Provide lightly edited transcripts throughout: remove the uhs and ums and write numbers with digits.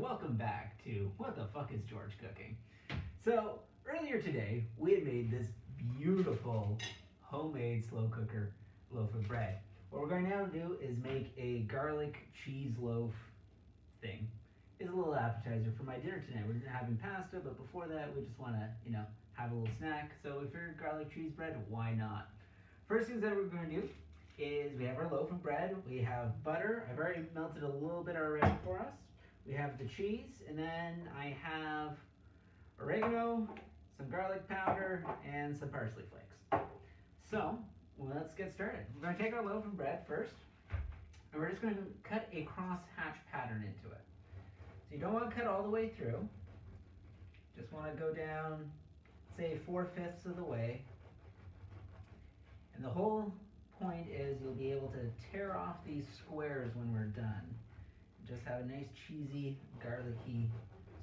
welcome back to What the Fuck is George Cooking? So, earlier today, we had made this beautiful homemade slow cooker loaf of bread. What we're going to now do is make a garlic cheese loaf thing. It's a little appetizer for my dinner tonight. We're having pasta, but before that, we just want to, have a little snack. So we figured garlic cheese bread, why not? First things that we're going to do is we have our loaf of bread, we have butter. I've already melted a little bit already for us. We have the cheese, and then I have oregano, some garlic powder, and some parsley flakes. So, let's get started. We're going to take our loaf of bread first, and we're just going to cut a cross-hatch pattern into it. So you don't want to cut all the way through. Just want to go down, say 4/5 of the way. And the whole point is you'll be able to tear off these squares when we're done. Just have a nice cheesy, garlicky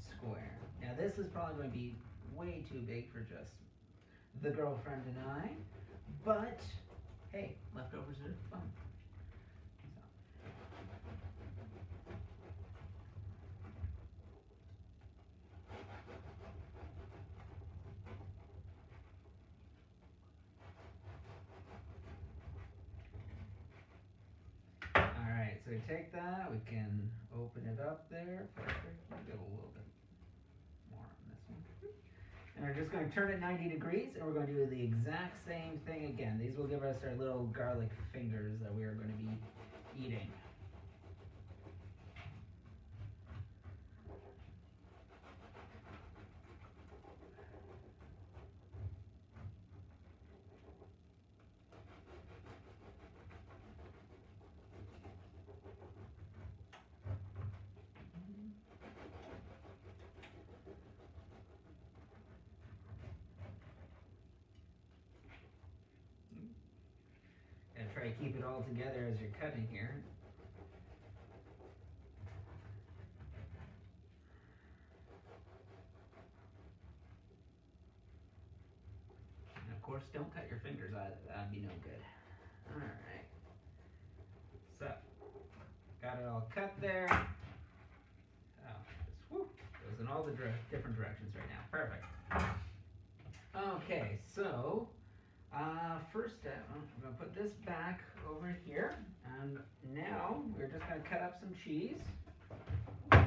square. Now this is probably going to be way too big for just the girlfriend and I, but hey, leftovers are fun. So we take that, we can open it up there. Perfect. We'll get a little bit more on this one. And we're just going to turn it 90 degrees, and we're going to do the exact same thing again. These will give us our little garlic fingers that we are going to be eating. And try to keep it all together as you're cutting here. And of course, don't cut your fingers either. That'd be no good. Alright. So, got it all cut there. Oh, just whoop, goes in all the different directions right now. Perfect. Okay, so first step, I'm going to put this back over here, and now we're just going to cut up some cheese. Now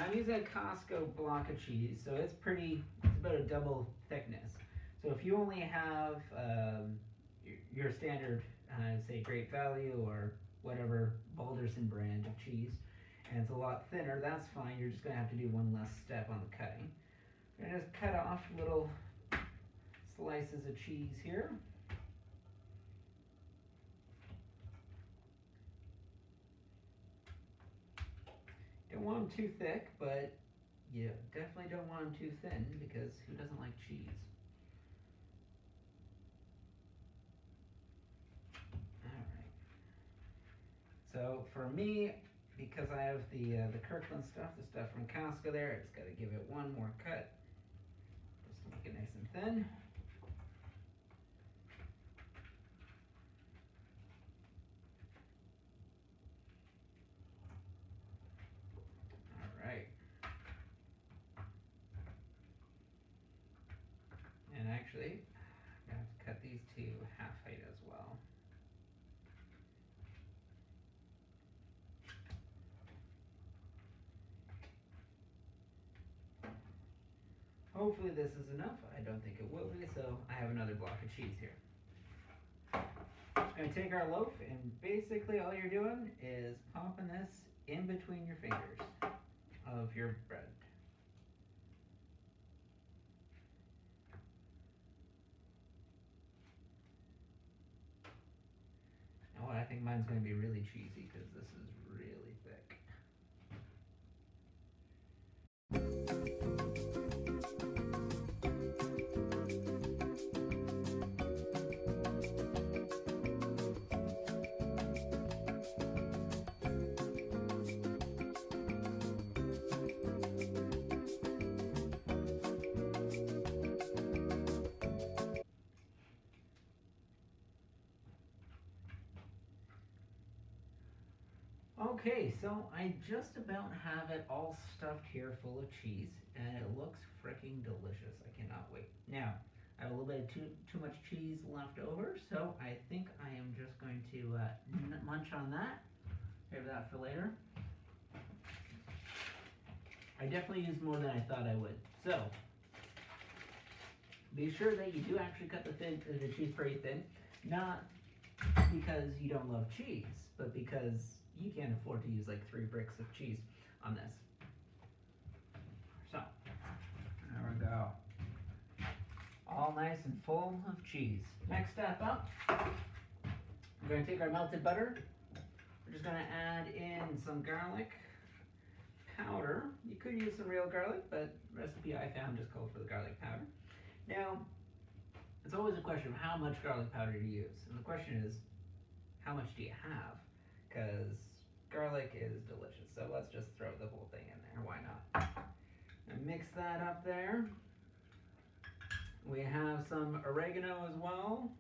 I'm using a Costco block of cheese, so it's about a double thickness. So if you only have your standard, say Great Value or whatever Balderson brand of cheese, and it's a lot thinner, that's fine. You're just going to have to do one less step on the cutting. I'm going to just cut off little slices of cheese here. Don't want them too thick, but you definitely don't want them too thin, because who doesn't like cheese? Alright. So for me, because I have the Kirkland stuff, the stuff from Costco there, I just got to give it one more cut. Just to make it nice and thin. Alright. And actually, I'm going to have to cut these to half height as well. Hopefully this is enough. I don't think it will be, so I have another block of cheese here. Just going to take our loaf, and basically all you're doing is popping this in between your fingers of your bread. Now I think mine's going to be really cheesy because this is really thick. Okay, so I just about have it all stuffed here full of cheese, and it looks freaking delicious. I cannot wait. Now, I have a little bit of too much cheese left over, so I think I am just going to munch on that. Save that for later. I definitely used more than I thought I would. So, be sure that you do actually cut the cheese pretty thin, not because you don't love cheese, but because you can't afford to use like 3 bricks of cheese on this. So, there we go. All nice and full of cheese. Next step up, we're going to take our melted butter. We're just going to add in some garlic powder. You could use some real garlic, but the recipe I found just called for the garlic powder. Now, it's always a question of how much garlic powder to use. And the question is, how much do you have? Because garlic is delicious. So let's just throw the whole thing in there. Why not? And mix that up there. We have some oregano as well.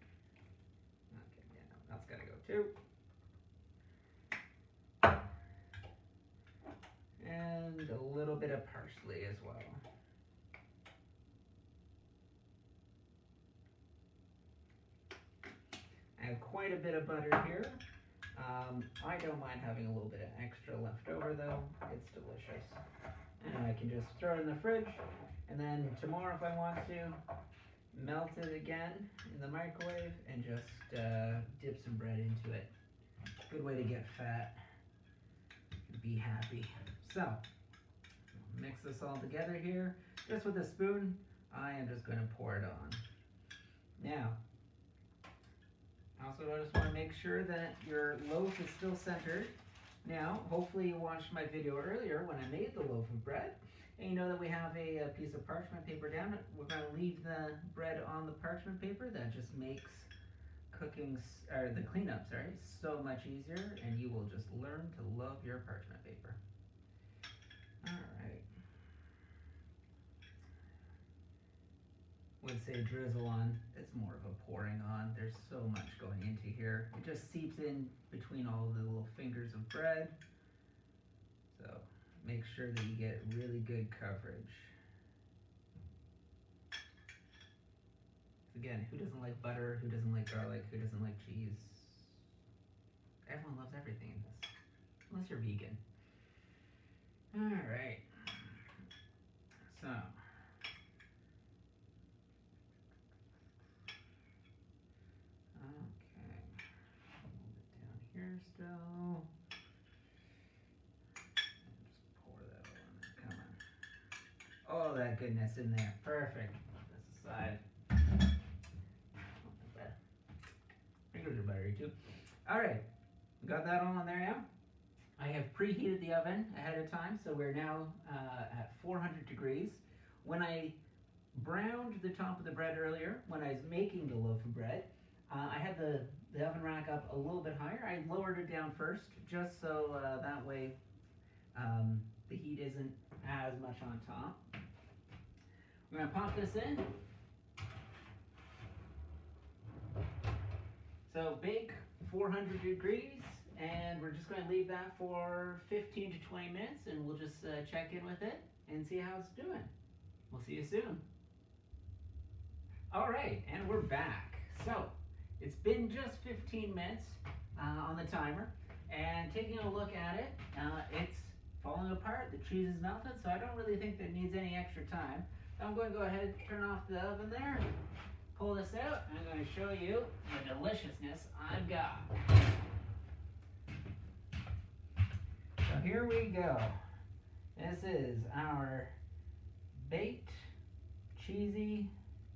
Okay, yeah, that's gotta go too. And a little bit of parsley as well. I have quite a bit of butter here. I don't mind having a little bit of extra left over though. It's delicious. And I can just throw it in the fridge, and then tomorrow if I want to, melt it again in the microwave and just dip some bread into it. Good way to get fat and be happy. So, mix this all together here. Just with a spoon, I am just going to pour it on. Now, also I just want to make sure that your loaf is still centered. Now, hopefully you watched my video earlier when I made the loaf of bread. And you know that we have a piece of parchment paper down. We're going to leave the bread on the parchment paper. That just makes cooking, or the cleanup, sorry, so much easier. And you will just learn to love your parchment paper. Alright. Would say drizzle on. It's more of a pouring on. There's so much going into here. It just seeps in between all the little fingers of bread. So make sure that you get really good coverage. Again, who doesn't like butter? Who doesn't like garlic? Who doesn't like cheese? Everyone loves everything in this, unless you're vegan. Alright. So. Okay. Hold it down here still. All that goodness in there. Perfect. This aside. Fingers are buttery too. Alright. Got that all in there now. I have preheated the oven ahead of time, so we're now at 400 degrees. When I browned the top of the bread earlier, when I was making the loaf of bread, I had the oven rack up a little bit higher. I lowered it down first, just so that way the heat isn't as much on top. We're going to pop this in. So bake 400 degrees, and we're just going to leave that for 15 to 20 minutes, and we'll just check in with it and see how it's doing. We'll see you soon. All right, and we're back. So it's been just 15 minutes on the timer, and taking a look at it, it's falling apart. The cheese is melted, so I don't really think that it needs any extra time. I'm going to go ahead and turn off the oven there, pull this out, and I'm going to show you the deliciousness I've got. So here we go. This is our baked, cheesy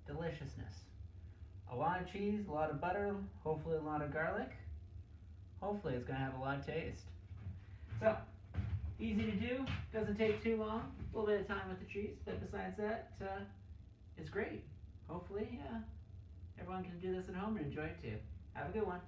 deliciousness. A lot of cheese, a lot of butter, hopefully a lot of garlic. Hopefully it's going to have a lot of taste. So, easy to do, doesn't take too long, a little bit of time with the cheese, but besides that, it's great. Hopefully everyone can do this at home and enjoy it too. Have a good one.